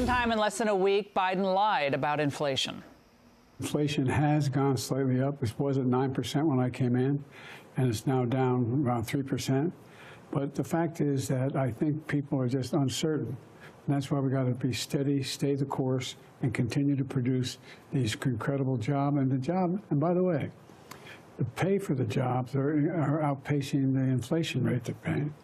time in less than a week, Biden lied about inflation. Inflation has gone slightly up. It was at 9% when I came in, and it's now down around 3%. But the fact is that I think people are just uncertain. And that's why we got to be steady, stay the course, and continue to produce these incredible jobs. And by the way, the pay for the jobs are outpacing the inflation rate they're paying.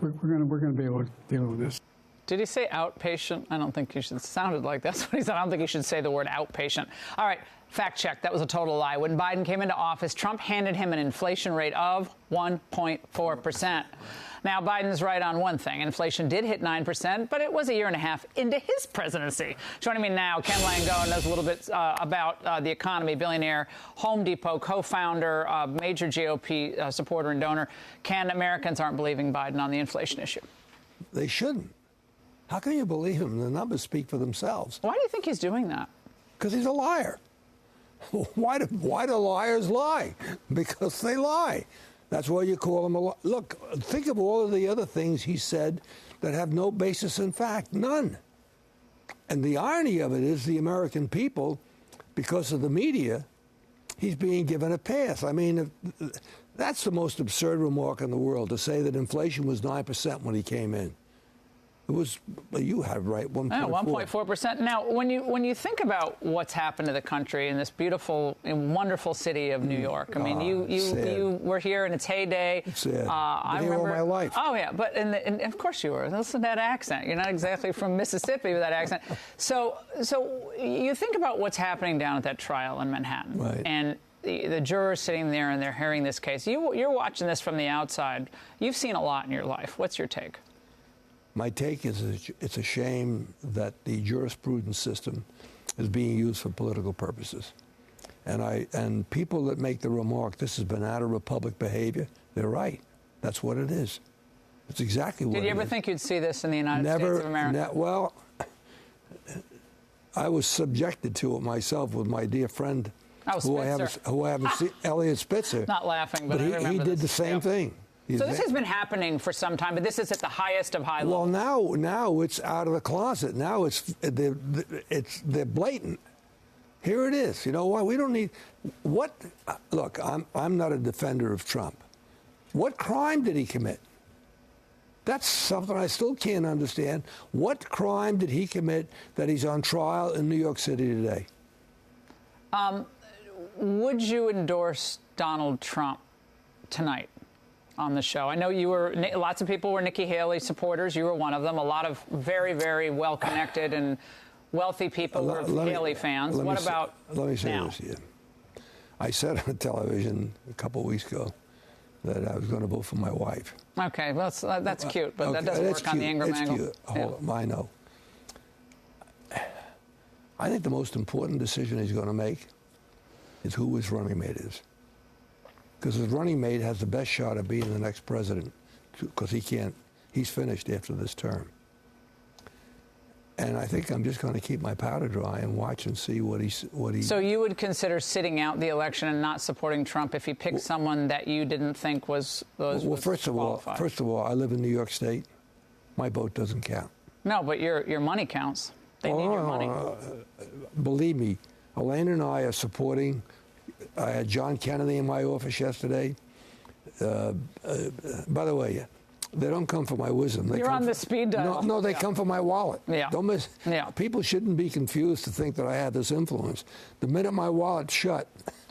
We're going to be able to deal with this. Did he say outpatient? I don't think you should. It sounded like that's what he said. I don't think you should say the word outpatient. All right, fact check. That was a total lie. When Biden came into office, Trump handed him an inflation rate of 1.4%. Now, Biden's right on one thing. Inflation did hit 9%, but it was a year and a half into his presidency. Joining me now, Ken Langone knows a little bit about the economy, billionaire, Home Depot co-founder, major GOP supporter and donor. Ken, Americans aren't believing Biden on the inflation issue. They shouldn't. How can you believe him? The numbers speak for themselves. Why do you think he's doing that? Because he's a liar. Why do liars lie? Because they lie. That's why you call him a liar. Look, think of all of the other things he said that have no basis in fact. None. And the irony of it is the American people, because of the media, he's being given a pass. I mean, that's the most absurd remark in the world, to say that inflation was 9% when he came in. It was, you have right, 1.4. 1.4%. Now, when you think about what's happened to the country in this beautiful and wonderful city of New York, I mean, you were here in its heyday. It's sad. I remember all my life. Oh yeah, but and of course you were. Listen to that accent. You're not exactly from Mississippi with that accent. So you think about what's happening down at that trial in Manhattan, right. And the jurors sitting there and they're hearing this case. You're watching this from the outside. You've seen a lot in your life. What's your take? My take is it's a shame that the jurisprudence system is being used for political purposes. And people that make the remark, this is banana republic behavior, they're right. That's what it is. It's exactly what it is. Did you ever think you'd see this in the United States of America? Well, I was subjected to it myself with my dear friend, who I haven't seen, Elliot Spitzer. Not laughing, but I remember he did the same thing. So this has been happening for some time, but this is at the highest of high levels. Well, now it's out of the closet. Now they're blatant. Here it is. You know what? We don't need what. Look, I'm not a defender of Trump. What crime did he commit? That's something I still can't understand. What crime did he commit that he's on trial in New York City today? Would you endorse Donald Trump tonight on the show? I know lots of people were Nikki Haley supporters. You were one of them. A lot of very, very well-connected and wealthy people were Haley fans. What about now? Let me say this to you. I said on television a couple of weeks ago that I was going to vote for my wife. Okay, well, that's cute, but that doesn't work on the Ingraham Angle. Cute. I know. I think the most important decision he's going to make is who his running mate is. Because his running mate has the best shot of being the next president, because he's finished after this term. And I think I'm just going to keep my powder dry and watch and see what he. So you would consider sitting out the election and not supporting Trump if he picked someone that you didn't think was first of all, I live in New York State. My vote doesn't count. No, but your money counts. They need your money. Believe me, Elaine and I are supporting. I had John Kennedy in my office yesterday. By the way, they don't come for my wisdom. You're on the speed dial. No, they come for my wallet. Yeah. Don't miss. Yeah. People shouldn't be confused to think that I have this influence. The minute my wallet's shut.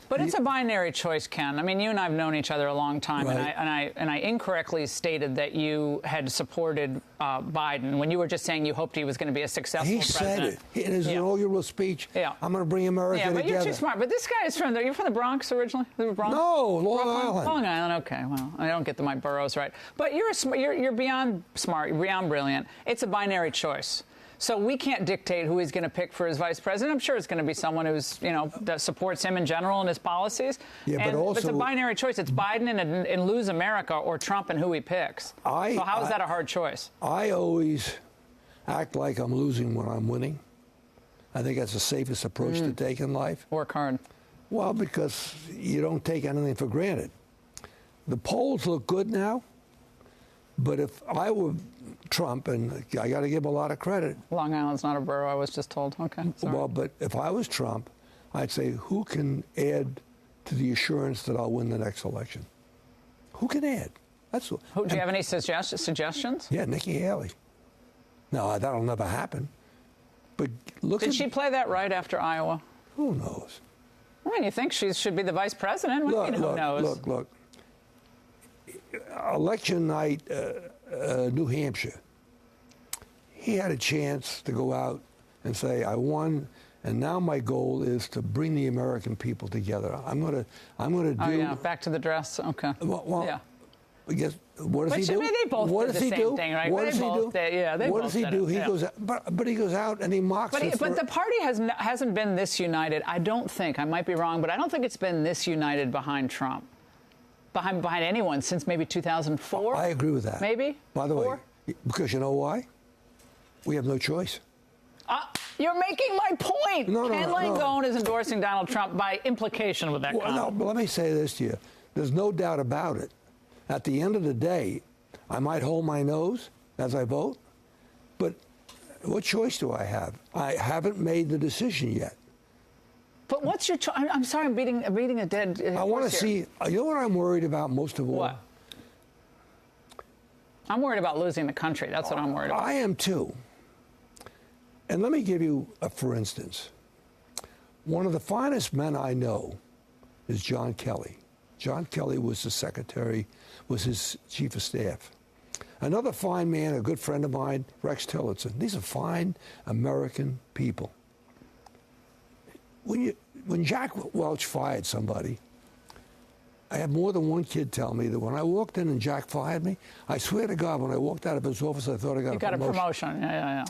But it's a binary choice, Ken. I mean, you and I have known each other a long time, right. and I incorrectly stated that you had supported Biden when you were just saying you hoped he was going to be a successful president. He said it in his inaugural speech. Yeah. I'm going to bring America together. Yeah, but you're too smart. But this guy is you're from the Bronx originally? The Bronx? No, Long Island. Long Island. Okay. Well, I don't get my boroughs right. But you're beyond smart. You're beyond brilliant. It's a binary choice. So we can't dictate who he's going to pick for his vice president. I'm sure it's going to be someone who's, that supports him in general and his policies. Yeah, but it's a binary choice. It's Biden and lose America, or Trump and who he picks. So how is that a hard choice? I always act like I'm losing when I'm winning. I think that's the safest approach to take in life. Work hard. Well, because you don't take anything for granted. The polls look good now. But if I were Trump, and I got to give him a lot of credit. Long Island's not a borough, I was just told. Okay, sorry. Well, but if I was Trump, I'd say, who can add to the assurance that I'll win the next election? Who can add? That's what. Do you have any suggestions? Yeah, Nikki Haley. No, that'll never happen. But look Did she play that right after Iowa? Who knows? I mean, you think she should be the vice president? Who knows? Look. Election night, New Hampshire. He had a chance to go out and say, I won, and now my goal is to bring the American people together. I'm gonna do. Oh yeah, back to the dress. Okay. Well, yeah. I guess, what does he do? I mean, they both what did does the he same do? thing, right? What does he do? What does he do? He goes, but he goes out and he mocks. But the party hasn't been this united. I don't think. I might be wrong, but I don't think it's been this united behind Trump, behind anyone since maybe 2004. I agree with that. Maybe. By the way, because you know why? We have no choice. You're making my point. Ken Langone is endorsing Donald Trump by implication with that comment. No, but let me say this to you. There's no doubt about it. At the end of the day, I might hold my nose as I vote, but what choice do I have? I haven't made the decision yet. But what's your choice? I'm sorry, I'm beating a dead horse. I want to here. see, you know what I'm worried about most of all? What? I'm worried about losing the country. That's what I'm worried about. I am too. And let me give you a for instance. One of the finest men I know is John Kelly. John Kelly was the secretary, was his chief of staff. Another fine man, a good friend of mine, Rex Tillerson. These are fine American people. When Jack Welch fired somebody, I had more than one kid tell me that when I walked in and Jack fired me, I swear to God, when I walked out of his office, I thought I got a promotion. You got a promotion, yeah.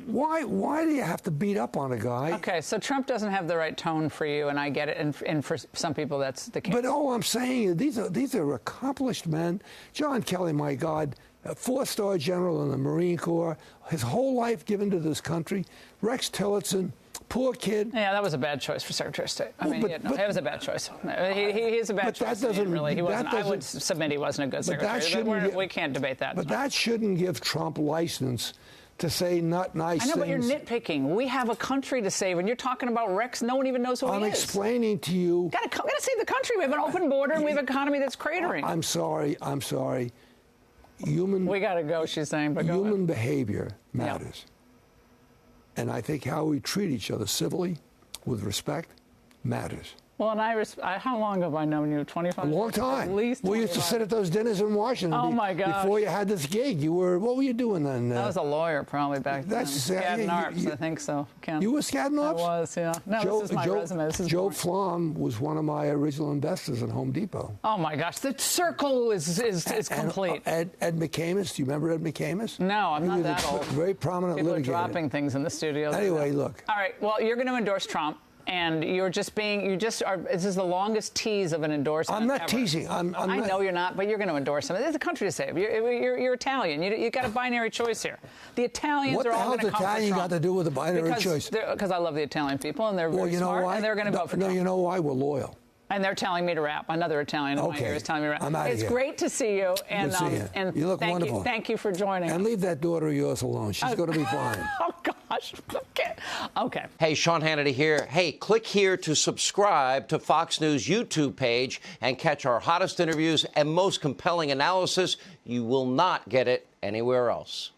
Why do you have to beat up on a guy? Okay, so Trump doesn't have the right tone for you, and I get it, and for some people that's the case. But all I'm saying is these are accomplished men. John Kelly, my God, a 4-star general in the Marine Corps, his whole life given to this country. Rex Tillerson, poor kid. Yeah, that was a bad choice for Secretary of State. It was a bad choice. He is a bad choice. That doesn't really. He wasn't. I would submit he wasn't a good secretary. But we can't debate that. But that shouldn't give Trump license to say not nice things. I know, but you're nitpicking. We have a country to save, and you're talking about Rex. No one even knows who he is. I'm explaining to you. Got to save the country. We have an open border, and we have an economy that's cratering. I'm sorry. We got to go, she's saying. But human behavior matters. Yeah. And I think how we treat each other civilly, with respect, matters. Well, and how long have I known you? 25 years? A long time. At least 25. We used to sit at those dinners in Washington. Oh, my gosh. Before you had this gig. What were you doing then? I was a lawyer probably back then. Skadden Arps, I think so. Ken. You were Skadden Arps? I was, yeah. No, this is my resume. Joe Flom was one of my original investors in Home Depot. Oh, my gosh. The circle is complete. Ed McCamus. Do you remember Ed McCamus? No, I'm not that old. Very prominent People litigator. People are dropping things in the studio. Anyway, look. All right. Well, you're going to endorse Trump. And this is the longest tease of an endorsement I'm not ever. teasing. I know you're not, but you're going to endorse him. There's a country to save. You're Italian. You got a binary choice here. The Italians are all going to come for Trump. What the hell does Italian got to do with a binary choice? Because I love the Italian people, and they're very smart, and they're going to vote for Trump. No, you know why? We're loyal. And they're telling me to rap. Another Italian in my ear is telling me to rap. I'm out of here. It's great to see you. And, Good to see you. And you look wonderful. Thank you for joining. And leave that daughter of yours alone. She's going to be fine. Oh, gosh. Okay. Hey, Sean Hannity here. Hey, click here to subscribe to Fox News YouTube page and catch our hottest interviews and most compelling analysis. You will not get it anywhere else.